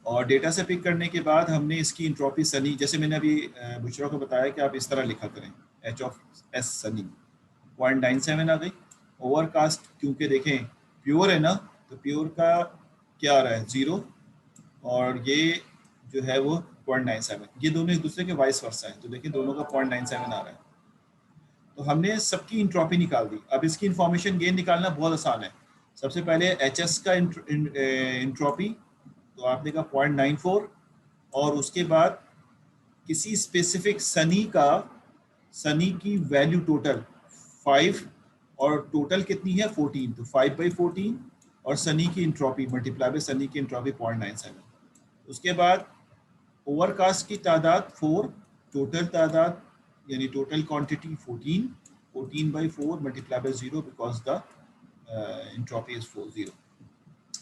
और डेटा से पिक करने के बाद हमने इसकी इंट्रोपी सनी, जैसे मैंने अभी बुशरा को बताया कि आप इस तरह लिखा करें, एच ऑफ एस सनी 0.97 आ गई। ओवरकास्ट क्योंकि देखें प्योर है ना, तो प्योर का क्या आ रहा है 0, और ये जो है वो 0.97, ये दोनों एक दूसरे के वाइस वर्सा है, तो देखिए दोनों का 0.97 आ रहा है। तो हमने सबकी इंट्रोपी निकाल दी। अब इसकी इंफॉर्मेशन गेन निकालना बहुत आसान है। सबसे पहले एच एस का इंट्रोपी, तो आपने कहा 0.94, और उसके बाद किसी स्पेसिफिक सनी का, सनी की वैल्यू टोटल 5, और टोटल कितनी है 14, तो 5/14, और सनी की इंट्रोपी मल्टीप्लाई बाय सनी की इंट्रोपी 0.97। उसके बाद ओवरकास्ट की तादाद 4, टोटल तादाद यानी total quantity 14, 14/4 multiply by 0 because the entropy is 0,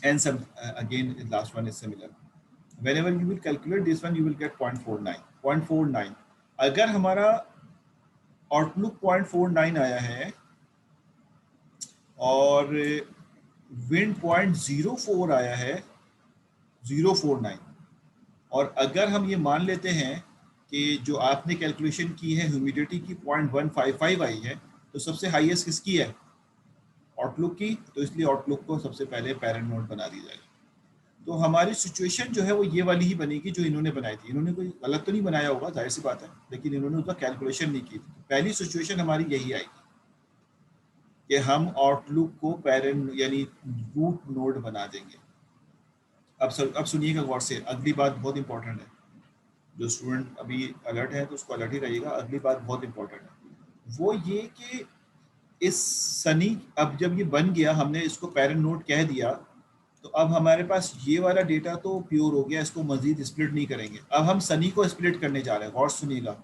and some again the last one is similar. Whenever you will calculate this one you will get 0.49 अगर हमारा outlook 0.49 आया है और विंड 0.04 आया है 049, और अगर हम ये मान लेते हैं कि जो आपने कैलकुलेशन की है ह्यूमिडिटी की 0.155 आई है, तो सबसे हाईएस्ट किसकी है आउटलुक की, तो इसलिए आउटलुक को सबसे पहले पैरेंट नोड बना दी जाएगी। तो हमारी सिचुएशन जो है वो ये वाली ही बनेगी जो इन्होंने बनाई थी। इन्होंने कोई गलत तो नहीं बनाया होगा, जाहिर सी बात है, लेकिन इन्होंने उसका कैलकुलेशन नहीं की थी। पहली सिचुएशन हमारी यही आएगी कि हम आउटलुक को पैरेंट यानी रूट नोड बना देंगे। अब सुनिएगा गौर से, अगली बात बहुत इंपॉर्टेंट है। जो स्टूडेंट अभी अलर्ट है तो उसको अलर्ट ही रहिएगा, अगली बात बहुत इंपॉर्टेंट है। वो ये कि इस सनी, अब जब ये बन गया, हमने इसको पैरेंट नोड कह दिया, तो अब हमारे पास ये वाला डेटा तो प्योर हो गया, इसको मजीद स्प्लिट नहीं करेंगे। अब हम सनी को स्प्लिट करने जा रहे हैं, गौर सुनिएगा।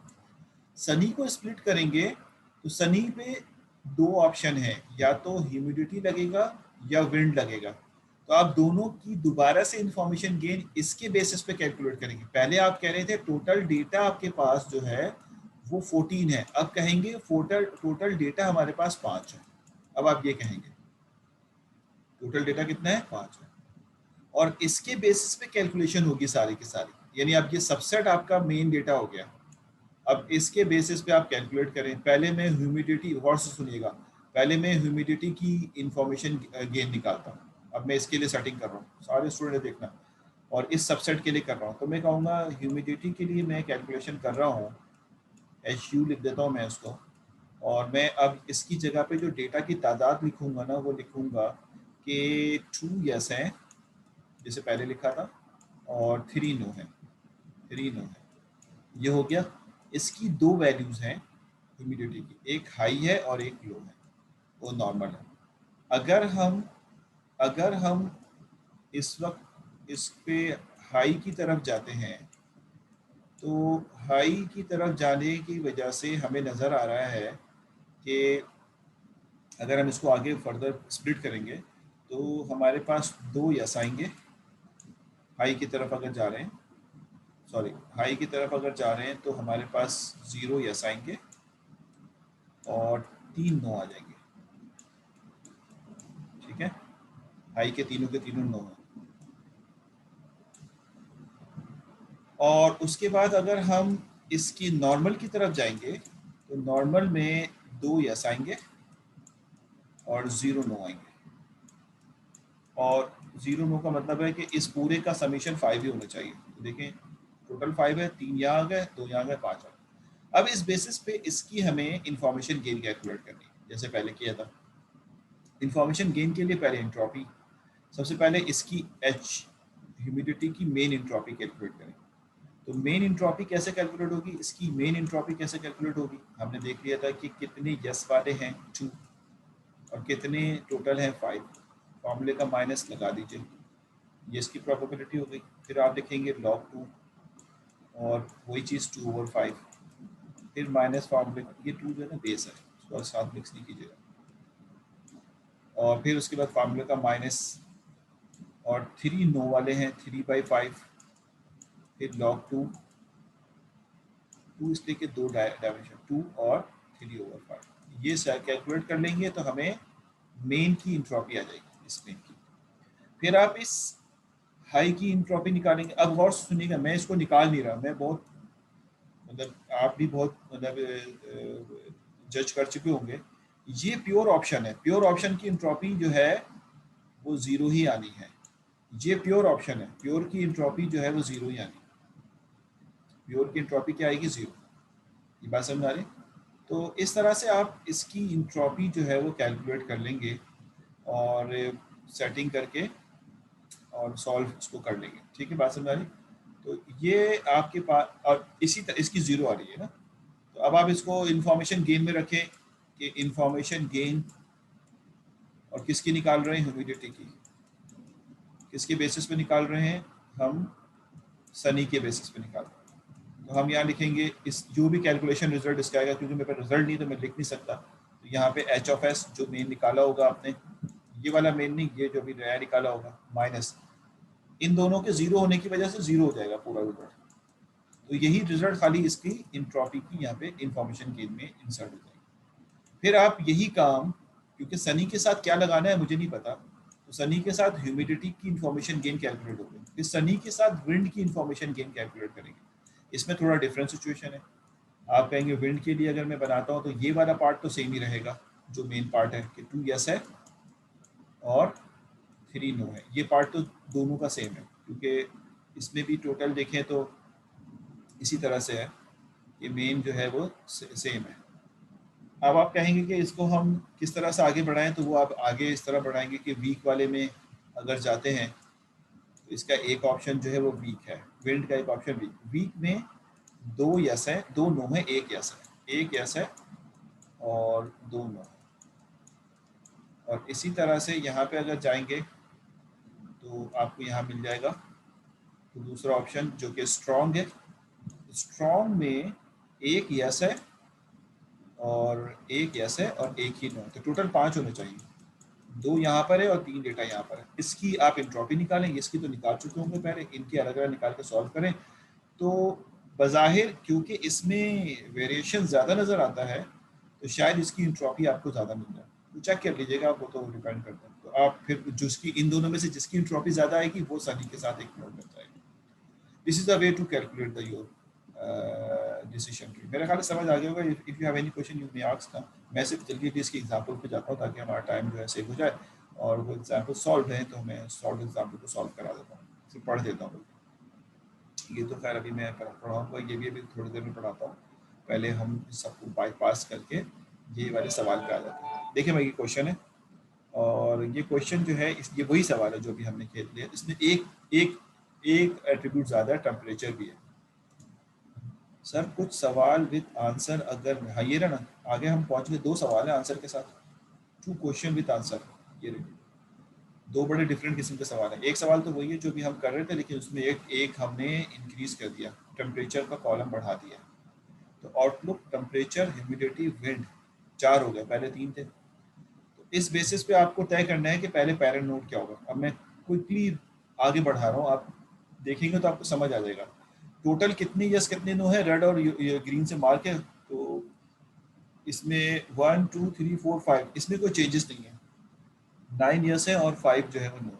सनी को स्प्लिट करेंगे तो सनी पे दो ऑप्शन है, या तो ह्यूमिडिटी लगेगा या विंड लगेगा। तो आप दोनों की दोबारा से इंफॉर्मेशन गेन इसके बेसिस पे कैलकुलेट करेंगे। पहले आप कह रहे थे टोटल डेटा आपके पास जो है वो 14 है, अब कहेंगे टोटल डेटा हमारे पास 5 है। अब आप ये कहेंगे टोटल डेटा कितना है 5 है, और इसके बेसिस पे कैलकुलेशन होगी सारी की सारी, यानी अब ये सबसेट आपका मेन डेटा हो गया। अब इसके बेसिस पे आप कैलकुलेट करें। पहले मैं ह्यूमिडिटी, गौर से सुनिएगा, पहले मैं ह्यूमिडिटी की इंफॉर्मेशन गेन निकालता हूँ। अब मैं इसके लिए सेटिंग कर रहा हूँ, सारे स्टूडेंट देखना, और इस सबसेट के लिए कर रहा हूँ। तो मैं कहूँगा ह्यूमिडिटी के लिए मैं कैलकुलेशन कर रहा हूँ, HU लिख देता हूँ मैं उसको, और मैं अब इसकी जगह पे जो डेटा की तादाद लिखूँगा ना, वो लिखूँगा कि 2 यस है जैसे पहले लिखा था, और 3 नो है, 3 नो है। ये हो गया। इसकी दो वैल्यूज़ हैं ह्यूमिडिटी की, एक हाई है और एक लो है, वो नॉर्मल है। अगर हम इस वक्त इस पे हाई की तरफ जाते हैं, तो हाई की तरफ जाने की वजह से हमें नज़र आ रहा है कि अगर हम इसको आगे फर्दर स्प्लिट करेंगे तो हमारे पास 2 यस आएंगे। हाई की तरफ अगर जा रहे हैं, सॉरी, हाई की तरफ अगर जा रहे हैं तो हमारे पास 0 यस आएंगे और 3 नो आ जाएंगे। ठीक है, हाई के तीनों नो हैं। और उसके बाद अगर हम इसकी नॉर्मल की तरफ जाएंगे तो नॉर्मल में 2 यस आएंगे और 0 नो आएंगे। और 0 नो का मतलब है कि इस पूरे का समीशन 5 ही होना चाहिए। तो देखें टोटल 5 है, 3 यहाँ आ गए, 2 यहाँ आ गए, 5 आ गए। अब इस बेसिस पे इसकी हमें इंफॉर्मेशन गेन कैलकुलेट करनी है, जैसे पहले किया था। इंफॉर्मेशन गेन के लिए पहले इंट्रॉपी, सबसे पहले इसकी H ह्यूमिडिटी की मेन इंट्रॉपी कैलकुलेट करें। तो मेन इंट्रॉपी कैसे कैलकुलेट होगी, इसकी मेन इंट्रॉपी कैसे कैलकुलेट होगी, हमने देख लिया था कि कितने यस वाले हैं 2 और कितने टोटल हैं 5। फॉर्मूले का माइनस लगा दीजिए, ये इसकी प्रोबेबिलिटी हो गई। फिर आप लिखेंगे log 2 और वही चीज़ 2/5, फिर माइनस फार्मूले, ये 2 जो है ना बेस है, उसको साथ मिक्स नहीं कीजिएगा। और फिर उसके बाद फार्मूले का माइनस, और 3 नो वाले हैं 3/5, फिर log 2 इसलिए कि 2 डायमेंशन 2 और 3/5। ये कैलकुलेट कर लेंगे तो हमें मेन की इंट्रॉपी आ जाएगी इस मेन की। फिर आप इस हाई की इंट्रॉपी निकालेंगे। अब गौर से सुनिएगा, मैं इसको निकाल नहीं रहा, मैं बहुत मतलब आप भी बहुत मतलब जज कर चुके होंगे। ये प्योर ऑप्शन है, प्योर ऑप्शन की इंट्रॉपी जो है वो ज़ीरो ही आनी है। ये प्योर ऑप्शन है, प्योर की इंट्रॉपी जो है वो ज़ीरो ही आनी है। प्योर की इंट्रॉपी क्या आएगी? ज़ीरो। ये बात समझ आ रही? तो इस तरह से आप इसकी इंट्रॉपी जो है वो कैलकुलेट कर लेंगे और सेटिंग करके और सॉल्व इसको कर लेंगे। ठीक है, बात समझ आ रही? तो ये आपके पास, और इसी तरह इसकी ज़ीरो आ रही है ना। तो अब आप इसको इंफॉर्मेशन गेन में रखें कि इंफॉर्मेशन गेन, और किसकी निकाल रहे हैं? ह्यूमिडिटी की। किसके बेसिस पे निकाल रहे हैं? हम सनी के बेसिस पे निकाल रहे हैं। तो हम यहाँ लिखेंगे इस जो भी कैलकुलेशन रिजल्ट इसका आएगा, क्योंकि मेरे पास रिजल्ट नहीं तो मैं लिख नहीं सकता। तो यहाँ पे एच ऑफ एस जो मेन निकाला होगा आपने, ये वाला मेन नहीं, ये जो भी नया निकाला होगा माइनस इन दोनों के जीरो होने की वजह से जीरो हो जाएगा पूरा रिजल्ट। तो यही रिजल्ट खाली इसकी इंट्रॉपी की यहाँ पे इंफॉर्मेशन गेन में इंसर्ट हो जाएगा। फिर आप यही काम, क्योंकि सनी के साथ क्या लगाना है मुझे नहीं पता, तो सनी के साथ ह्यूमिडिटी की इंफॉर्मेशन गेन कैलकुलेट हो गई, फिर सनी के साथ विंड की इंफॉर्मेशन गेन कैलकुलेट करेंगे। इसमें थोड़ा डिफरेंट सिचुएशन है। आप कहेंगे विंड के लिए अगर मैं बनाता हूँ तो ये वाला पार्ट तो सेम ही रहेगा, जो मेन पार्ट है कि 2 यस है और 3 नो है, ये पार्ट तो दोनों का सेम है, क्योंकि इसमें भी टोटल देखें तो इसी तरह से है, ये मेन जो है वो सेम है। अब आप कहेंगे कि इसको हम किस तरह से आगे बढ़ाएं, तो वो आप आगे इस तरह बढ़ाएंगे कि वीक वाले में अगर जाते हैं तो इसका एक ऑप्शन जो है वो वीक है, विंड का एक ऑप्शन वीक, वीक में 2 यस है, 2 नो है, 1 यस है, 1 यस है और 2 नो। और इसी तरह से यहाँ पे अगर जाएंगे तो आपको यहाँ मिल जाएगा तो दूसरा ऑप्शन जो कि स्ट्रॉन्ग है। स्ट्रॉन्ग में 1 यस है और 1 यस है और 1 ही नो, तो टोटल 5 होने चाहिए। 2 यहाँ पर है और 3 डेटा यहाँ पर है। इसकी आप इंट्रॉपी निकालेंगे, इसकी तो निकाल चुके होंगे पहले, इनकी अलग अलग निकाल के सॉल्व करें। तो बज़ाहिर क्योंकि इसमें वेरिएशन ज़्यादा नज़र आता है तो शायद इसकी इंट्रॉपी आपको ज़्यादा मिल जाए, तो चेक कर लीजिएगा, वो तो डिपेंड करता है। तो आप फिर जिसकी इन दोनों में से जिसकी इंट्रॉपी ज़्यादा आएगी वो सनी के साथ एक नोट कर जाएगी। This is the way to calculate the your decision tree. मेरा ख्याल समझ आ गया होगा। If you have any question you may ask ना। मैं सिर्फ जल्दी जल्दी इसकी एग्जांपल पे जाता हूँ ताकि हमारा टाइम जो है सेव हो जाए, और वो एग्जांपल सॉल्व है तो मैं सॉल्व एग्जांपल को सॉल्व करा देता हूँ, सिर्फ पढ़ देता हूँ। ये तो खैर अभी मैं पढ़ाऊँगा, ये भी अभी थोड़ी देर में पढ़ाता हूँ। पहले हम सबको बाईपास करके ये वाले सवाल पे आ जाते हैं। देखिए भाई, ये क्वेश्चन है और ये क्वेश्चन जो है ये वही सवाल है जो भी हमने खेल लिया। इसमें एक एक एक एट्रीब्यूट ज़्यादा है, टेम्परेचर भी है। सर कुछ सवाल विद आंसर, अगर हाँ ये रहा ना, आगे हम पहुंच गए, 2 सवाल है आंसर के साथ, 2 क्वेश्चन विद आंसर। ये रहे 2 बड़े डिफरेंट किस्म के सवाल है। एक सवाल तो वही है जो भी हम कर रहे थे, लेकिन उसमें एक हमने इंक्रीज कर दिया, टेम्परेचर का कॉलम बढ़ा दिया। तो आउटलुक, टेम्परेचर, ह्यूमिडिटी, विंड 4 हो गए, पहले 3 थे। तो इस बेसिस पे आपको तय करना है कि पहले पैरेंट नोड क्या होगा। अब मैं क्विकली आगे बढ़ा रहा हूँ, आप देखेंगे तो आपको समझ आ जाएगा। टोटल कितने यस कितने नो है, रेड और ग्रीन से मार्क है। तो इसमें 1 2 3 4 5 इसमें कोई चेंजेस नहीं है, 9 यस है और 5 जो है वो नो।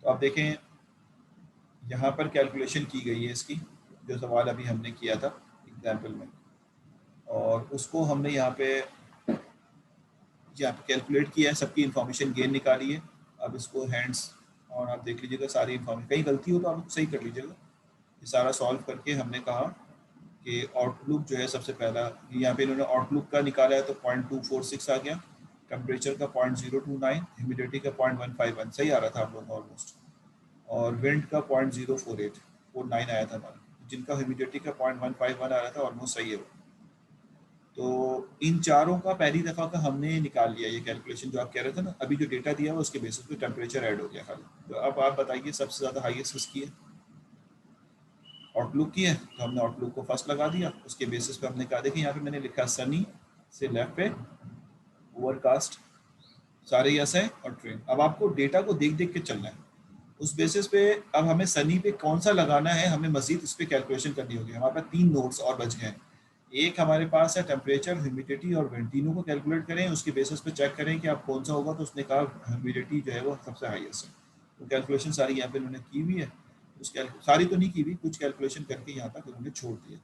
तो आप देखें यहाँ पर कैलकुलेशन की गई है इसकी, जो सवाल अभी हमने किया था एग्जाम्पल में, और उसको हमने यहाँ पे कैलकुलेट किया है, सबकी इंफॉर्मेशन गेन निकाली है। अब इसको हैंड्स और आप देख लीजिएगा सारी इंफॉर्मेशन, कहीं गलती हो तो आप सही कर लीजिएगा। ये सारा सॉल्व करके हमने कहा कि आउटलुक जो है सबसे पहला, यहाँ पे इन्होंने आउटलुक का निकाला है तो 0.246 आ गया, टेम्परेचर का 0.029, ह्यूमिडिटी का 0.151 सही आ रहा था आप लोगों का ऑलमोस्ट, और विंड का 0.04849 आया था हमारा, जिनका ह्यूमिडिटी का 0.151 आ रहा था ऑलमोस्ट सही है वो। तो इन चारों का पहली दफ़ा का हमने निकाल लिया ये कैलकुलेशन, जो आप कह रहे थे ना, अभी जो डेटा दिया हुआ उसके बेसिस पे टेम्परेचर ऐड हो गया खाली। तो अब आप बताइए सबसे ज़्यादा हाईएस्ट किसकी है? आउटलुक की है, तो हमने आउटलुक को फर्स्ट लगा दिया। उसके बेसिस पे हमने कहा, देखिए यहाँ पे मैंने लिखा सनी से लेफ्ट पे, ओवरकास्ट, सारे यस है और ट्रेन। अब आपको डेटा को देख देख के चलना है, उस बेसिस पे अब हमें सनी पे कौन सा लगाना है, हमें मजीद इस पर कैलकुलेशन करनी होगी। हमारे पास 3 नोट्स और बच गए हैं। एक हमारे पास है टेम्परेचर, ह्यूमिडिटी और विंड, तीनों को कैलकुलेट करें, उसके बेसिस पे चेक करें कि आप कौन सा होगा। तो उसने कहा ह्यूमिडिटी जो है वो सबसे हाईएस्ट है, तो कैलकुलेशन सारी यहाँ पे उन्होंने की हुई है। सारी तो नहीं की हुई, कुछ कैलकुलेशन करके यहाँ तक उन्होंने छोड़ दिया।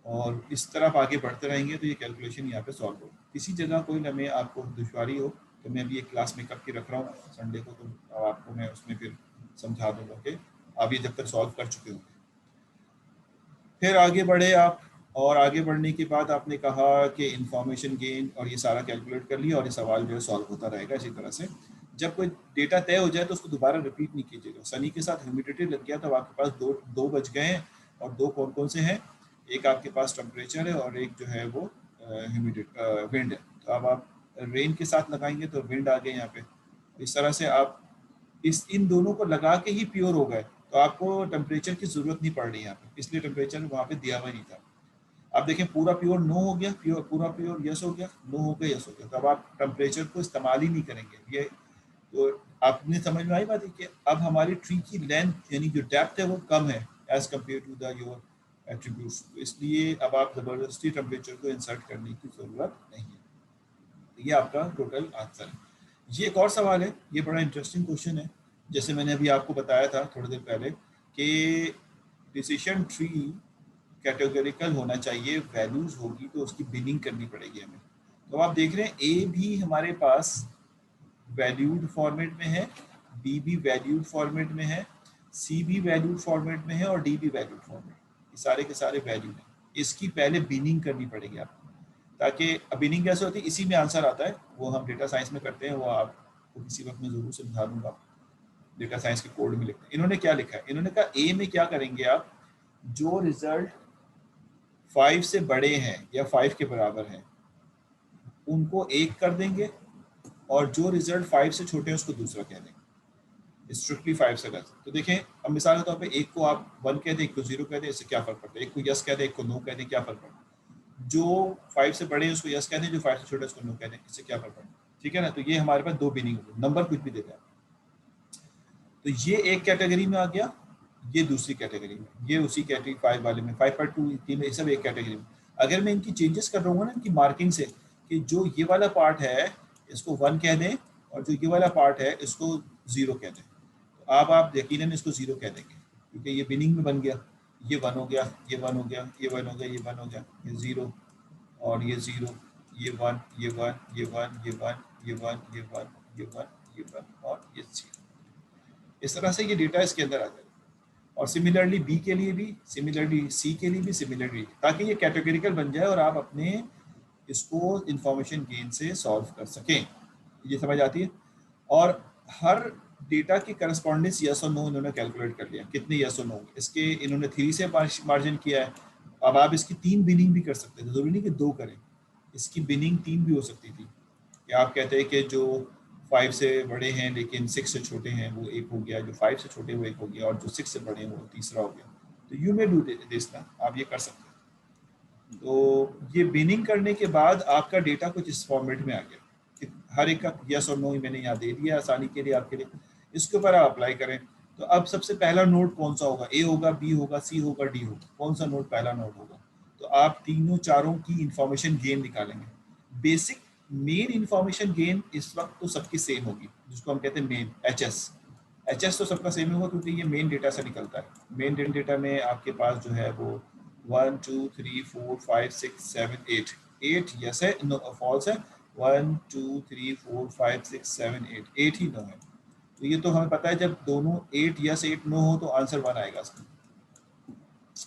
और इस तरफ आगे बढ़ते रहेंगे तो ये कैलकुलेशन यहाँ पे सॉल्व हो। किसी जगह कोई हमें आपको दुश्वारी हो तो मैं अभी एक क्लास मेकअप की रख रहा हूँ संडे को, तो आपको मैं उसमें फिर समझा दूंगा कि आप ये जब तक सॉल्व कर चुके होंगे। फिर आगे बढ़े आप, और आगे बढ़ने के बाद आपने कहा कि इंफॉर्मेशन गेन और ये सारा कैलकुलेट कर लिया और ये सवाल जो है सॉल्व होता रहेगा इसी तरह से। जब कोई डेटा तय हो जाए तो उसको दोबारा रिपीट नहीं कीजिएगा। सनी के साथ ह्यूमिडिटी लग गया तो आपके पास दो बच गए हैं, और दो कौन कौन से हैं? एक आपके पास टेम्परेचर है और एक जो है वो विंड है। तो अब आप रेन के साथ लगाएंगे तो विंड आ गए यहाँ पे। इस तरह से आप इन दोनों को लगा के ही प्योर हो गए, तो आपको टेम्परेचर की जरूरत नहीं पड़ रही यहाँ पे, इसलिए टेम्परेचर वहाँ पे दिया हुआ नहीं था। अब देखें पूरा प्योर नो हो गया, पूरा प्योर यस हो गया, नो हो गया यस हो गया, तो अब आप टेम्परेचर को इस्तेमाल ही नहीं करेंगे। ये तो आपने समझ में आई बात है कि अब हमारी ट्री की लेंथ यानी जो डेप्थ है वो कम है as compare to the your attributes, तो इसलिए अब आप ज़बरदस्ती टेम्परेचर को इंसर्ट करने की ज़रूरत नहीं है। ये आपका टोटल आंसर है। ये एक और सवाल है, ये बड़ा इंटरेस्टिंग क्वेश्चन है। जैसे मैंने अभी आपको बताया था थोड़ी देर पहले कि डिसीजन ट्री कैटेगोरिकल होना चाहिए, वैल्यूज होगी तो उसकी बिनिंग करनी पड़ेगी हमें। तो आप देख रहे हैं ए भी हमारे पास वैल्यूड फॉर्मेट में है, बी भी वैल्यूड फॉर्मेट में है, सी भी वैल्यूड फॉर्मेट में है और डी भी वैल्यूड फॉर्मेट। ये सारे के सारे वैल्यू हैं। इसकी पहले बिनिंग करनी पड़ेगी आपको, ताकि बिनिंग कैसे होती है इसी में आंसर आता है, वो हम डेटा साइंस में करते हैं, वो आपको किसी वक्त मैं जरूर समझा दूंगा। डेटा साइंस के कोड में लिखते हैं। इन्होंने क्या लिखा है, इन्होंने कहा ए में क्या करेंगे आप, जो रिजल्ट 5 से बड़े हैं या 5 के बराबर हैं उनको एक कर देंगे, और जो रिजल्ट 5 से छोटे हैं उसको दूसरा कह देंगे, स्ट्रिक्टली 5 से लेस। तो देखें अब मिसाल के तौर पे एक को आप 1 कह दें, एक को 0 कह दें, इससे क्या फर्क पड़ता है? एक को यस कह दें, एक को नो कह दें, क्या फर्क पड़ता है? जो 5 से बड़े हैं उसको यस कह दें, जो 5 से छोटे हैं उसको नो कह दें, इससे क्या फर्क पड़ता है? ठीक है ना। तो ये हमारे पास दो बिनिंग होगी, नंबर कुछ भी दे दें। तो ये एक कैटेगरी में आ गया, ये दूसरी कैटेगरी में, ये उसी कैटेगरी 5 वाले में, 5.2 3 में, सब एक कैटेगरी में। अगर मैं इनकी चेंजेस कर रहा हूँ ना इनकी मार्किंग से, कि जो ये वाला पार्ट है इसको 1 कह दें और जो ये वाला पार्ट है इसको 0 कह दें, तो अब आप यकीनन इसको 0 कह देंगे क्योंकि ये बिनिंग में बन गया। ये 1 हो गया, ये 1 हो गया, ये 1 हो गया, ये 1 हो गया, ये 0 और ये 0, ये 1, ये 1, ये 1, ये 1, ये 1, ये 1, ये 1, ये 1 और ये 0। इस तरह से ये डेटा इसके अंदर आ जाएगा। और सिमिलरली बी के लिए भी, सिमिलरली सी के लिए भी, सिमिलरली, ताकि ये कैटेगरिकल बन जाए और आप अपने इसको इंफॉर्मेशन गेन से सॉल्व कर सकें। ये समझ आती है। और हर डेटा की करस्पॉन्डेंस यस और नो इन्होंने कैलकुलेट कर लिया, कितने यस और नो, इसके इन्होंने 3 से मार्जिन किया है। अब आप इसकी 3 बिनिंग भी कर सकते थे, जरूरी नहीं कि 2 करें, इसकी बिनिंग 3 भी हो सकती थी। या आप कहते हैं कि जो 5 से बड़े हैं लेकिन 6 से छोटे हैं वो एक हो गया, जो 5 से छोटे वो एक हो गया, और जो 6 से बड़े हैं वो तीसरा हो गया। तो यू मे डू दिस ना, आप ये कर सकते हैं। तो ये बिनिंग करने के बाद आपका डेटा कुछ इस फॉर्मेट में आ गया कि हर एक का यस और नो ही मैंने यहाँ दे दिया आसानी के लिए आपके लिए। इसके ऊपर आप अप्लाई करें। तो अब सबसे पहला नोड कौन सा होगा? ए होगा, बी होगा, सी होगा, डी होगा? कौन सा नोड पहला नोड होगा? तो आप तीनों चारों की इंफॉर्मेशन गेन निकालेंगे। बेसिक मेन इंफॉर्मेशन गेन इस वक्त तो सबकी सेम होगी, जिसको हम कहते हैं मेन एच एस तो सबका सेम होगा क्योंकि ये मेन डेटा से निकलता है। मेन डेटा में आपके पास जो है वो 1 2 3 4 5 6 7 8 यस है, नो फॉल्स है। 1 2 3 4 5 6 7 8 ही नो है। तो ये तो हमें पता है जब दोनों 8 यस 8 नो हो तो आंसर 1 आएगा इसका।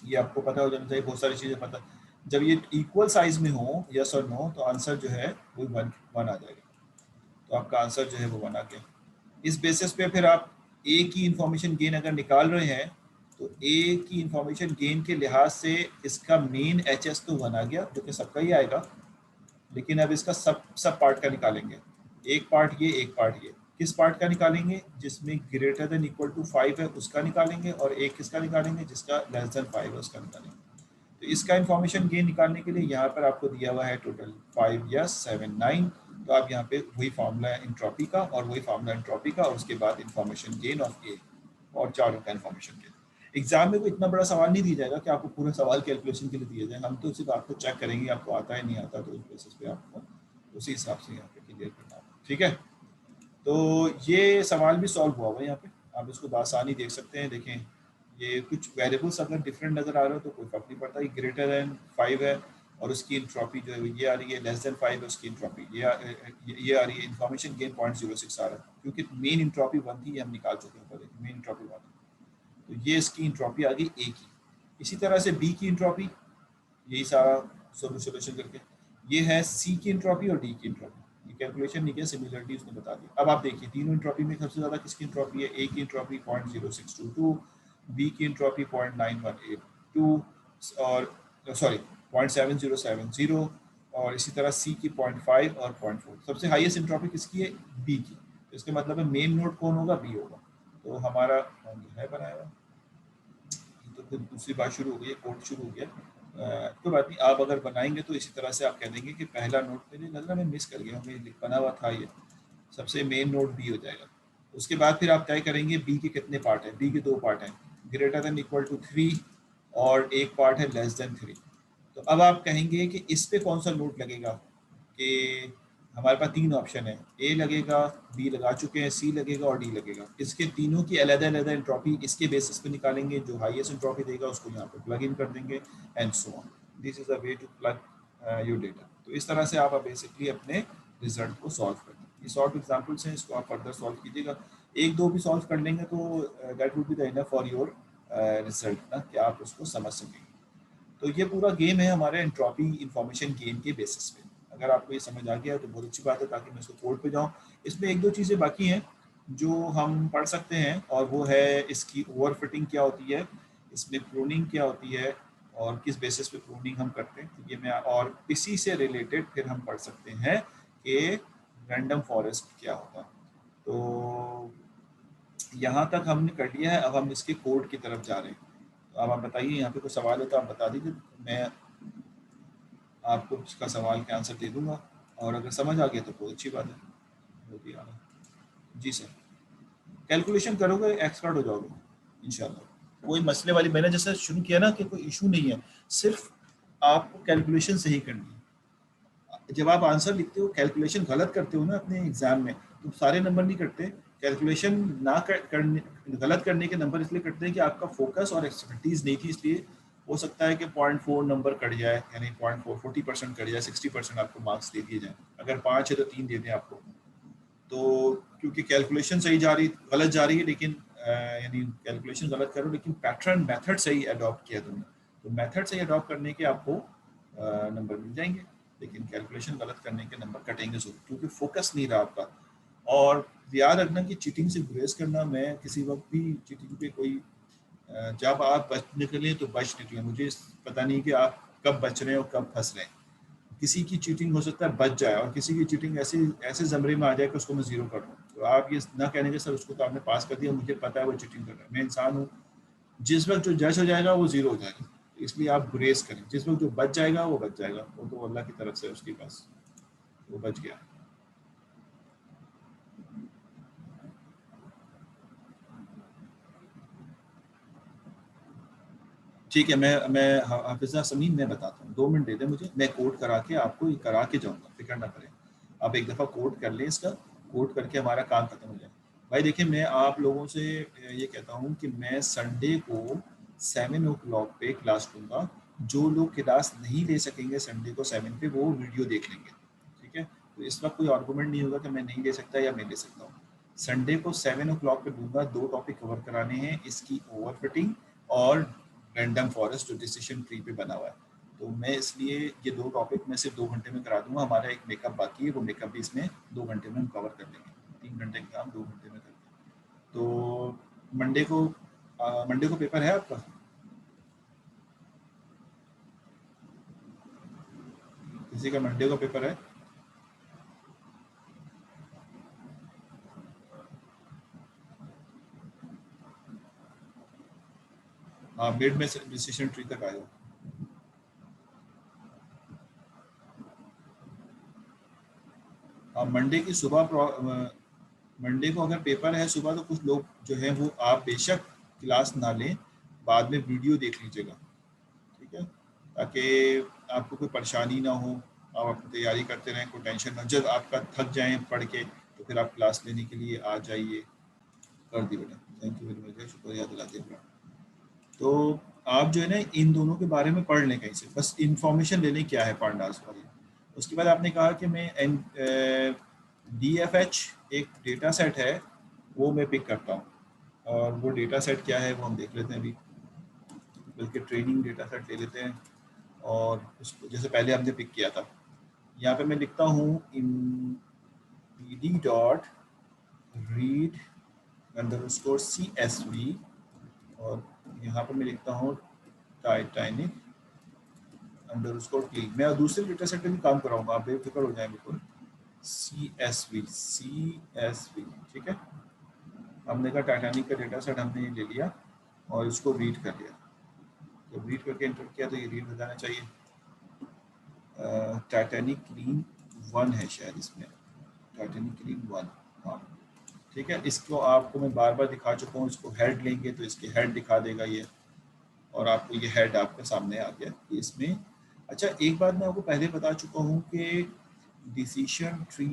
ये आपको पता हो जाना चाहिए, बहुत सारी चीज़ें पता। जब ये इक्वल साइज में हो यस और नो तो आंसर जो है वो 1 आ जाएगा। तो आपका आंसर जो है वो 1 आ गया। इस बेसिस पे फिर आप ए की इंफॉर्मेशन गेन अगर निकाल रहे हैं तो ए की इंफॉर्मेशन गेन के लिहाज से इसका मेन एच एस तो 1 आ गया जो कि सबका ही आएगा, लेकिन अब इसका सब पार्ट का निकालेंगे। एक पार्ट ये, एक पार्ट ये। किस पार्ट का निकालेंगे? जिसमें ग्रेटर देन इक्वल टू 5 है उसका निकालेंगे, और एक किसका निकालेंगे? जिसका लेस देन 5 है उसका निकालेंगे। तो इसका इंफॉर्मेशन गेन निकालने के लिए यहाँ पर आपको दिया हुआ है टोटल 5 यस 7 9। तो आप यहाँ पे वही फार्मूला है इंट्रॉपी का और वही फार्मूला इंट्रॉपी का, और उसके बाद इंफॉर्मेशन गेन ऑफ ए, और चारों का इंफॉर्मेशन गेन। एग्जाम में कोई इतना बड़ा सवाल नहीं दिया जाएगा कि आपको पूरा सवाल कैलकुलेशन के लिए दिया जाए। हम तो सिर्फ आपको चेक करेंगे आपको आता है नहीं आता, तो उस बेसिस पे आपको उसी हिसाब से यहाँ पे क्लियर करना होगा। ठीक है, तो ये सवाल भी सॉल्व हुआ हुआ है यहाँ पे, आप इसको बआसानी देख सकते हैं। देखें ये कुछ वेरिएबल्स अगर डिफरेंट नज़र आ रहे हो तो कोई फर्क नहीं पड़ता। ये ग्रेटर देन 5 है और उसकी इंट्रोपी जो है ये आ रही है, लेस देन 5 है उसकी इंट्रोपी ये आ रही है। इंफॉर्मेशन गेन 0.06 आ रहा है क्योंकि मेन इंट्रोपी 1 थी, ये हम निकाल चुके हैं पहले, मेन इंट्रोपी 1 तो ये इसकी इंट्रोपी आ गई ए की। इसी तरह से बी की इंट्रोपी, यही सारा सोल्यूशन करके, ये है सी की इंट्रोपी और डी की इंट्रोपी। ये कैलकुलेशन नहीं किया, सिमिलरिटी उसने बता दी। अब आप देखिए तीनों इंट्रोपी में सबसे ज़्यादा किसकी इंट्रोपी है? ए की इंट्रोपी 0.0622, बी की इंट्रोपी 0.9182 और सॉरी 0.7070 और इसी तरह सी की 0.5 और 0.4। सबसे हाईएस्ट इंट्रोपी किसकी है? बी की। तो इसका मतलब है मेन नोड कौन होगा? बी होगा। तो हमारा है बनाया हुआ, तो फिर दूसरी बात शुरू हो गई है, कोड शुरू हो गया। कोई बात नहीं, आप अगर बनाएंगे तो इसी तरह से आप कह देंगे कि पहला नोड मेरी नज़र में मिस कर गया, हमें बना हुआ था ये, सबसे मेन नोड बी हो जाएगा। उसके बाद फिर आप तय करेंगे बी के कितने पार्ट हैं। बी के 2 पार्ट हैं, ग्रेटर देन इक्वल टू 3 और एक पार्ट है लेस देन 3। तो अब आप कहेंगे कि इस पे कौन सा नोड लगेगा, कि हमारे पास 3 ऑप्शन है, ए लगेगा, बी लगा चुके हैं, सी लगेगा और डी लगेगा। इसके तीनों की अलग-अलग एंट्रोपी इसके बेसिस पे निकालेंगे, जो हाईएस्ट एंट्रोपी देगा उसको यहाँ पे प्लग इन कर देंगे and so on. This is a way to plug your data. तो इस तरह से आप बेसिकली अपने रिजल्ट को सॉल्व करें। ये सॉल्व एग्जाम्पल्स हैं, इसको आप फर्दर सॉल्व कीजिएगा। एक दो भी सॉल्व कर लेंगे तो that would be the enough for your result ना, कि आप उसको समझ सकेंगे। तो ये पूरा गेम है हमारे एंट्रोपी इंफॉर्मेशन गेम के बेसिस पे। अगर आपको ये समझ आ गया है तो बहुत अच्छी बात है, ताकि मैं इसको कोड पे जाऊँ। इसमें एक दो चीज़ें बाकी हैं जो हम पढ़ सकते हैं, और वो है इसकी ओवर फिटिंग क्या होती है, इसमें प्रूनिंग क्या होती है और किस बेसिस पे प्रूनिंग हम करते हैं। तो ये मैं, और इसी से रिलेटेड फिर हम पढ़ सकते हैं कि रैंडम फॉरेस्ट क्या होता है। तो यहाँ तक हमने कर लिया है, अब हम इसके कोड की तरफ जा रहे हैं। तो अब आप बताइए, यहाँ पे कोई सवाल है तो आप बता दीजिए, मैं आपको उसका सवाल के आंसर दे दूंगा, और अगर समझ आ गया तो बहुत अच्छी बात है, बहुत ही आगे। जी सर, कैलकुलेशन करोगे एक्सपर्ट हो जाओगे इंशाल्लाह। कोई मसले वाली, मैंने जैसे शुरू किया ना कि कोई इशू नहीं है, सिर्फ आपको कैलकुलेशन सही करनी है। जब आप आंसर लिखते हो, कैलकुलेशन गलत करते हो ना अपने एग्जाम में, तो सारे नंबर नहीं कटते। कैलकुलेशन ना करने, गलत करने के नंबर इसलिए कटते हैं कि आपका फोकस और एक्सपर्टीज नहीं थी, इसलिए हो सकता है कि 0.4 नंबर कट जाए, यानी 0.4 40% कट जाए, 60% आपको मार्क्स दे दिए जाए। अगर 5 है तो 3 दे दें आपको। तो क्योंकि कैलकुलेशन सही जा रही, गलत जा रही है, लेकिन यानी कैलकुलेशन गलत करो लेकिन पैटर्न मेथड सही अडॉप्ट किया तुमने, तो मेथड सही अडॉप्ट करने के आपको नंबर मिल जाएंगे। लेकिन कैलकुलेशन गलत करने के नंबर कटेंगे जरूर, क्योंकि फोकस नहीं रहा आपका। और याद रखना कि चीटिंग से गुरेज करना, मैं किसी वक्त भी चीटिंग पे कोई जब आप बच निकले तो बच निकले, मुझे पता नहीं कि आप कब बच रहे हैं और कब फंस रहे हैं। किसी की चीटिंग हो सकता है बच जाए, और किसी की चीटिंग ऐसे ऐसे जमरे में आ जाए कि उसको मैं जीरो कर दूँ। तो आप ये ना कहने के सर उसको तो आपने पास कर दिया, मुझे पता है वो चीटिंग कर रहा है, मैं इंसान हूँ। जिस वक्त जो जज हो जाएगा वो जीरो हो जाएगा, तो इसलिए आप गुरेज करें। जिस वक्त जो बच जाएगा वो बच जाएगा, वो तो अल्लाह की तरफ से उसके पास वो बच गया। ठीक है, मैं हाफिजा समीम मैं बताता हूँ, 2 मिनट दे दें मुझे, मैं कोड करा के आपको ये करा के जाऊँगा, फिक्र ना करें। आप एक दफ़ा कोड कर लें इसका, कोड करके हमारा काम खत्म हो जाए। भाई देखिए, मैं आप लोगों से ये कहता हूँ कि मैं संडे को 7 o'clock पे क्लास लूँगा। जो लोग क्लास नहीं ले सकेंगे संडे को 7 पे, वो वीडियो देख लेंगे, ठीक है? तो इस वक्त कोई आर्गूमेंट नहीं होगा कि मैं नहीं ले सकता या मैं ले सकता हूँ। संडे को 7 o'clock पे दूंगा, 2 टॉपिक कवर कराने हैं, इसकी ओवरफिटिंग और रैंडम फॉरेस्ट जो डिसीजन ट्री पे बना हुआ है। तो मैं इसलिए ये 2 टॉपिक मैं सिर्फ 2 घंटे में करा दूंगा। हमारा एक मेकअप बाकी है, वो मेकअप भी इसमें 2 घंटे में हम कवर कर देंगे। 3 घंटे का काम 2 घंटे में कर देंगे। तो मंडे को पेपर है आपका? किसी का मंडे को पेपर है? हाँ, मिड में डिसीजन ट्री तक आए हो। हाँ, मंडे को अगर पेपर है सुबह, तो कुछ लोग जो हैं वो, आप बेशक क्लास ना लें, बाद में वीडियो देख लीजिएगा, ठीक है? ताकि आपको कोई परेशानी ना हो, आप अपनी तैयारी करते रहें, कोई टेंशन ना, जब आपका थक जाएं पढ़ के तो फिर आप क्लास लेने के लिए आ जाइए। कर दी बेटा, थैंक यू वेरी मच, शुक्रिया दिला दिया। तो आप जो है ना इन दोनों के बारे में पढ़ लें कहीं से, बस इंफॉर्मेशन ले लें क्या है पांडास वाली। उसके बाद आपने कहा कि मैं DFH एक डेटा सेट है वो मैं पिक करता हूँ, और वो डेटा सेट क्या है वो हम देख लेते हैं अभी, बल्कि ट्रेनिंग डेटा सेट ले लेते हैं। और उसको जैसे पहले हमने पिक किया था, यहाँ पे मैं लिखता हूँ इन pd dot read underscore CSV, और यहाँ पर मैं लिखता हूँ टाइटैनिक अंडरस्कोर क्लीन। मैं दूसरे डेटा सेट पे भी काम कराऊंगा, आप बेफिक्र हो जाए बिल्कुल। CSV ठीक है, हमने कहा टाइटैनिक का डेटा सेट हमने ले लिया और इसको रीड कर लिया। जब रीड करके एंटर किया तो ये रीड हो जाना चाहिए। टाइटैनिक क्लीन 1 है शायद इसमें, टाइटैनिक क्लीन 1, हाँ ठीक है। इसको आपको मैं बार बार दिखा चुका हूँ, इसको हेड लेंगे तो इसके हेड दिखा देगा ये, और आपको ये हेड आपके सामने आ गया इसमें। अच्छा एक बात मैं आपको पहले बता चुका हूँ कि डिसीजन ट्री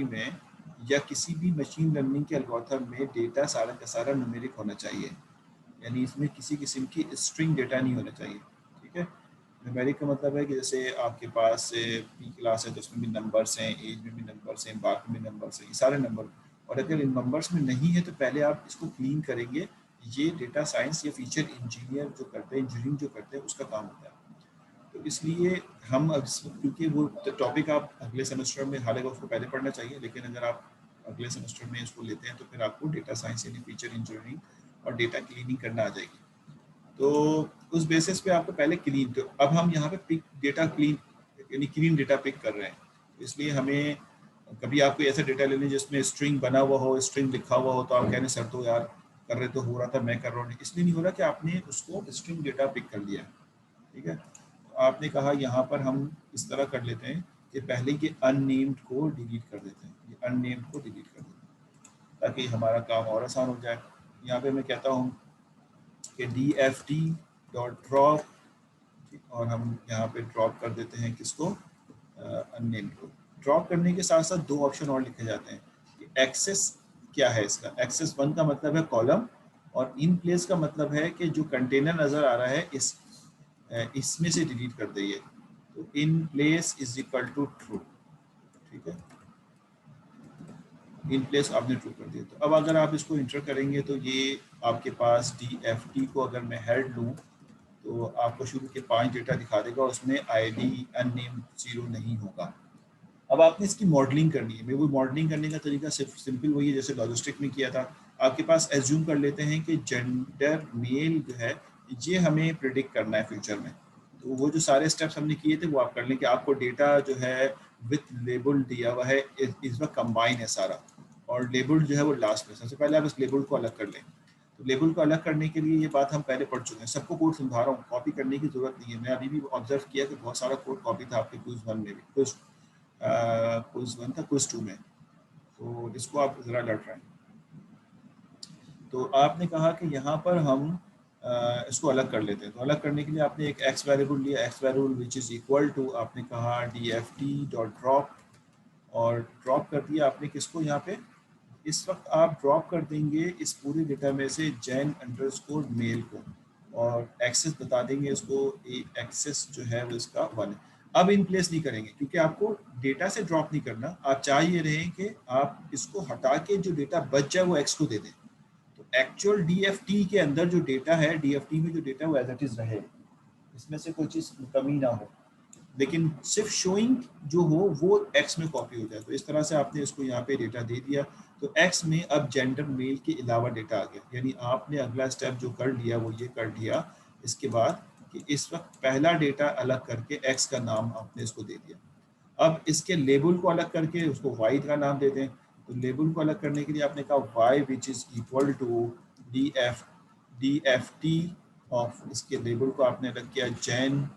में या किसी भी मशीन लर्निंग के एल्गोरिथम में डेटा सारा का सारा न्यूमेरिक होना चाहिए, यानी इसमें किसी किस्म की स्ट्रिंग डेटा नहीं होना चाहिए, ठीक है। न्यूमेरिक का मतलब है कि जैसे आपके पास P क्लास है तो उसमें भी नंबर्स हैं, एज में भी नंबर्स हैं, बाकी में नंबर्स हैं, ये सारे नंबर। और अगर इन नंबर्स में नहीं है तो पहले आप इसको क्लीन करेंगे। ये डेटा साइंस या फीचर इंजीनियर जो करते हैं, इंजीनियरिंग जो करते हैं, उसका काम होता है। तो इसलिए हम अब क्योंकि वो टॉपिक आप अगले सेमेस्टर में, हालांकि उसको पहले पढ़ना चाहिए, लेकिन अगर आप अगले सेमेस्टर में इसको लेते हैं तो फिर आपको डेटा साइंस यानी फीचर इंजीनियरिंग और डेटा क्लीनिंग करना आ जाएगी। तो उस बेसिस पे आपको पहले क्लीन, तो अब हम यहाँ पे पिक डेटा क्लीन यानी क्लीन डेटा पिक कर रहे हैं। तो इसलिए हमें कभी आपको ऐसा डेटा ले लें जिसमें स्ट्रिंग बना हुआ हो, स्ट्रिंग लिखा हुआ हो, तो आप कहने सर तो यार कर रहे तो हो रहा था, मैं कर रहा हूँ, इसलिए नहीं हो रहा कि आपने उसको स्ट्रिंग डेटा पिक कर लिया, ठीक है। तो आपने कहा यहाँ पर हम इस तरह कर लेते हैं कि पहले ये अननेम्ड को डिलीट कर देते हैं, ये अननेम्ड को डिलीट कर देते हैं ताकि हमारा काम और आसान हो जाए। यहाँ पे मैं कहता हूँ कि DFT डॉट ड्रॉप, और हम यहाँ पे ड्रॉप कर देते हैं किसको, अननेम्ड को। ड्रॉप करने के साथ साथ दो ऑप्शन और लिखे जाते हैं कि एक्सेस क्या है इसका। एक्सेस 1 का मतलब है कॉलम, और इन प्लेस का मतलब है कि जो कंटेनर नज़र आ रहा है इसमें से डिलीट कर दे ये। तो in place is equal to true, ठीक है, इन प्लेस आपने ट्रू कर दिया। तो अब अगर आप इसको इंटर करेंगे तो ये आपके पास DFT को अगर मैं हेड लूँ तो आपको शुरू के 5 डेटा दिखा देगा, उसमें ID अननेम 0 नहीं होगा। अब आपने इसकी मॉडलिंग करनी है। मैं वो मॉडलिंग करने का तरीका सिर्फ सिंपल वही है जैसे लॉजिस्टिक में किया था। आपके पास एज्यूम कर लेते हैं कि जेंडर मेल जो है ये हमें प्रिडिक्ट करना है फ्यूचर में। तो वो जो सारे स्टेप्स हमने किए थे वो आप कर लें कि आपको डेटा जो है विथ लेबल दिया हुआ है, इस वक्त कंबाइन है सारा, और लेबल जो है वो लास्ट में। सबसे पहले आप इस लेबल को अलग कर लें। तो लेबल को अलग करने के लिए ये बात हम पहले पढ़ चुके हैं, सबको कोड समझा रहा हूँ, कॉपी करने की जरूरत नहीं है। मैं अभी भी ऑब्जर्व किया कि बहुत सारा कोड कॉपी था आपके क्विज 1 में भी, क्विज 1 था, क्विज 2 में, तो इसको आप ज़रा लट रहे हैं। तो आपने कहा कि यहाँ पर हम इसको अलग कर लेते हैं। तो अलग करने के लिए आपने एक एक्स वेरिएबल लिया, x variable which is equal to, आपने कहा DFT डॉट ड्रॉप, और ड्रॉप कर दिया आपने किसको यहाँ पे। इस वक्त आप ड्रॉप कर देंगे इस पूरे डेटा में से जेन अंडरस्कोर मेल को, और एक्सेस बता देंगे इसको, एक्सेस जो है वो इसका 1 है। अब इन प्लेस नहीं करेंगे क्योंकि आपको डेटा से ड्रॉप नहीं करना, आप चाह ये रहे कि आप इसको हटा के जो डेटा बच जाए वो एक्स को दे दें। तो एक्चुअल DFT के अंदर जो डेटा है, DFT में जो डेटा है वो एज इट इज रहे, इसमें से कोई चीज़ कमी ना हो, लेकिन सिर्फ शोइंग जो हो वो एक्स में कॉपी हो जाए। तो इस तरह से आपने इसको यहाँ पे डेटा दे दिया, तो एक्स में अब जेंडर मेल के अलावा डेटा आ गया। यानी आपने अगला स्टेप जो कर लिया वो ये कर लिया इसके बाद कि इस वक्त पहला डेटा अलग करके एक्स का नाम आपने इसको दे दिया। अब इसके लेबल को अलग करके उसको वाई का नाम दे दें। तो लेबल को अलग करने के लिए आपने कहा y which is equal to DFT of, इसके लेबल को आपने अलग किया जेन,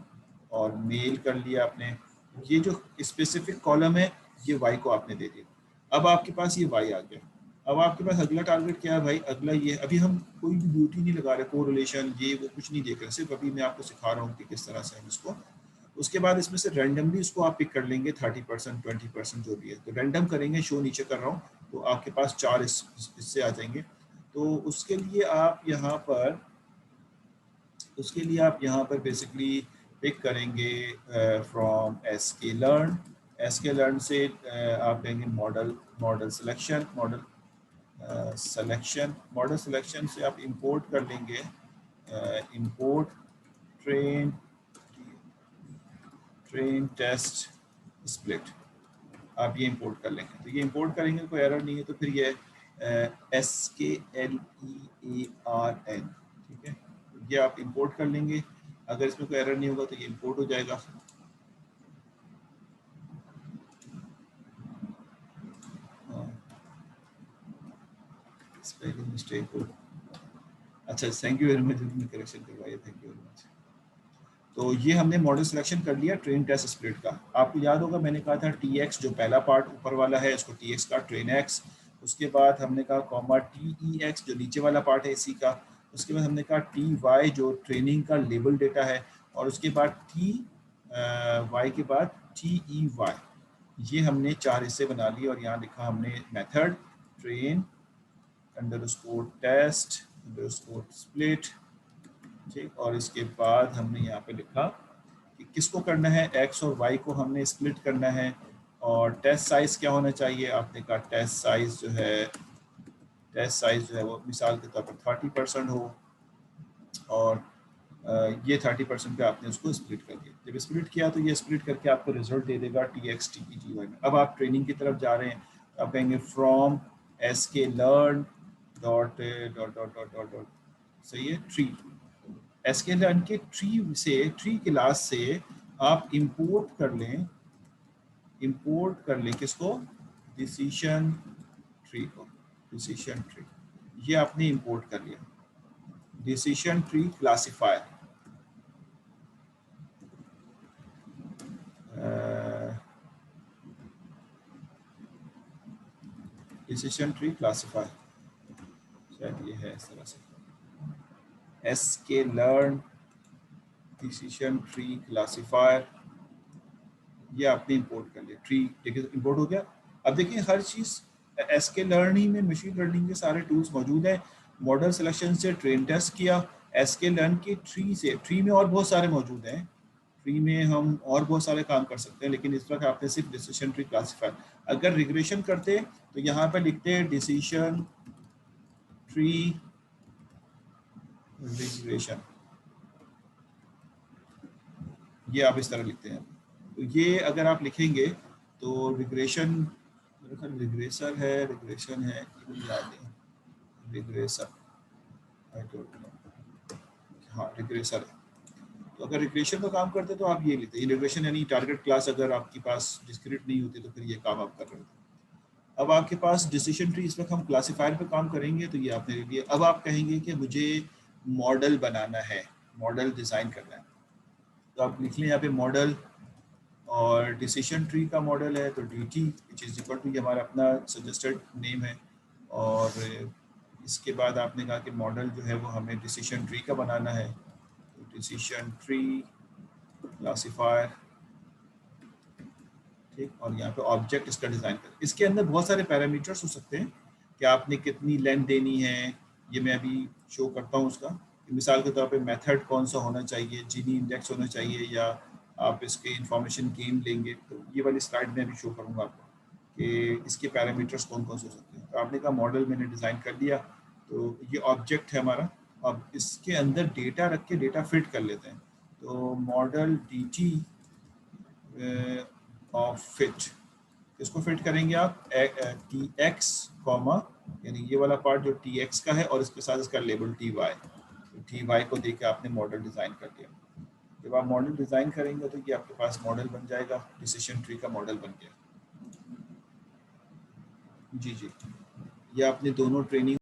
और मेल कर लिया आपने। ये जो स्पेसिफिक कॉलम है ये वाई को आपने दे दिया। अब आपके पास ये वाई आ गया। अब आपके पास अगला टारगेट क्या है भाई, अगला ये, अभी हम कोई भी ब्यूटी नहीं लगा रहे, कोरिलेशन ये वो कुछ नहीं देख रहे, सिर्फ अभी मैं आपको सिखा रहा हूँ कि किस तरह से हम इसको, उसके बाद इसमें से रैंडमली इसको आप पिक कर लेंगे 30% 20% जो भी है। तो रैंडम करेंगे, शो नीचे कर रहा हूँ, तो आपके पास 4 इससे आ जाएंगे। तो उसके लिए आप यहाँ पर बेसिकली पिक करेंगे फ्रॉम एसके लर्न से आप कहेंगे मॉडल सिलेक्शन से आप इंपोर्ट कर लेंगे इंपोर्ट ट्रेन टेस्ट स्प्लिट। आप ये इंपोर्ट कर लेंगे, तो ये इंपोर्ट करेंगे, कोई एरर नहीं है, तो फिर ये SKLEARN, ठीक है, ये आप इंपोर्ट कर लेंगे। अगर इसमें कोई एरर नहीं होगा तो ये इंपोर्ट हो जाएगा। स्पेलिंग मिस्टेक हो, अच्छा, thank you very much, correction करवाइए, थैंक यू वेरी मच। तो ये हमने मॉडल सिलेक्शन कर लिया ट्रेन टेस्ट स्प्लिट का। आपको याद होगा मैंने कहा था TX जो पहला पार्ट ऊपर वाला है इसको TX का ट्रेन X, उसके बाद हमने कहा कॉमा TEX जो नीचे वाला पार्ट है इसी का, उसके बाद हमने कहा TY जो ट्रेनिंग का लेबल डेटा है, और उसके बाद TY के बाद TEY। ये हमने 4 हिस्से बना लिए और यहाँ लिखा हमने method train underscore test underscore split, ठीक, और इसके बाद हमने यहाँ पे लिखा कि किसको करना है, X और Y को हमने स्प्लिट करना है, और टेस्ट साइज क्या होना चाहिए। आपने कहा टेस्ट साइज जो है वो मिसाल के तौर पर 30% हो, और ये 30% पे आपने उसको स्प्लिट कर दिया। जब स्प्लिट किया तो ये स्प्लिट करके आपको रिजल्ट दे देगा TX TETY में। अब आप ट्रेनिंग की तरफ जा रहे हैं, तो आप कहेंगे from sklearn dot dot dot dot dot dot, सही है, ट्री, sklearn के ट्री क्लास से आप इंपोर्ट कर लें किसको, डिसीजन ट्री को, डिसीजन ट्री, ये आपने इंपोर्ट कर लिया, decision tree classifier, decision tree classifier, शायद ये है इस तरह से, sklearn डिसीजन ट्री क्लासिफायर, ये आपने इंपोर्ट कर लिया, ट्री देखिए इंपोर्ट हो गया। अब देखिए हर चीज़ sklearn ही में मशीन लर्निंग के सारे टूल्स मौजूद हैं। मॉडल सिलेक्शन से ट्रेन टेस्ट किया, sklearn की ट्री में और बहुत सारे मौजूद हैं, ट्री में हम और बहुत सारे काम कर सकते हैं, लेकिन इस वक्त आपने सिर्फ डिसीजन ट्री क्लासिफायर। अगर रिग्रेशन करते तो यहाँ पे लिखते हैं डिसीजन ट्री रिग्रेशन, ये आप इस तरह लिखते हैं। तो ये अगर आप लिखेंगे तो रिग्रेशन, रिग्रेशन है, याद नहीं, रिग्रेसर, हाँ रिग्रेसर है। तो अगर रिग्रेशन का काम करते तो आप ये लेते हैं, रिग्रेशन यानी टारगेट क्लास अगर आपके पास डिस्क्रीट नहीं होती तो फिर ये काम आप कर रहे होते। अब आपके पास डिसीजन ट्री, इस वक्त हम क्लासीफायर पे काम करेंगे, तो ये आपने ले लिया। अब आप कहेंगे कि मुझे मॉडल बनाना है, मॉडल डिज़ाइन करना है, तो आप लिख लें यहाँ पे मॉडल, और डिसीजन ट्री का मॉडल है तो DT which is equal to, ये हमारा अपना सजेस्टेड नेम है, और इसके बाद आपने कहा कि मॉडल जो है वो हमें डिसीजन ट्री का बनाना है, तो डिसीजन ट्री क्लासीफायर, ठीक, और यहाँ पे ऑब्जेक्ट इसका डिज़ाइन कर, इसके अंदर बहुत सारे पैरामीटर्स हो सकते हैं कि आपने कितनी लेंथ देनी है, ये मैं अभी शो करता हूँ उसका। मिसाल के तौर पे मेथड कौन सा होना चाहिए, जीनी इंडेक्स होना चाहिए, या आप इसके इंफॉर्मेशन गेन लेंगे, तो ये वाली स्लाइड में अभी शो करूँगा आपको कि इसके पैरामीटर्स कौन कौन से हो सकते हैं। तो आपने कहा मॉडल मैंने डिज़ाइन कर दिया, तो ये ऑब्जेक्ट है हमारा। अब इसके अंदर डेटा रख के डेटा फिट कर लेते हैं, तो मॉडल DT ऑफ फिट, इसको फिट करेंगे आप TX कॉमा, यानी ये वाला पार्ट जो TX का है और इसके साथ इसका लेबल TY, तो TY को देके आपने मॉडल डिज़ाइन कर दिया। जब आप मॉडल डिज़ाइन करेंगे तो ये आपके पास मॉडल बन जाएगा, डिसीजन ट्री का मॉडल बन गया। जी, ये आपने दोनों ट्रेनिंग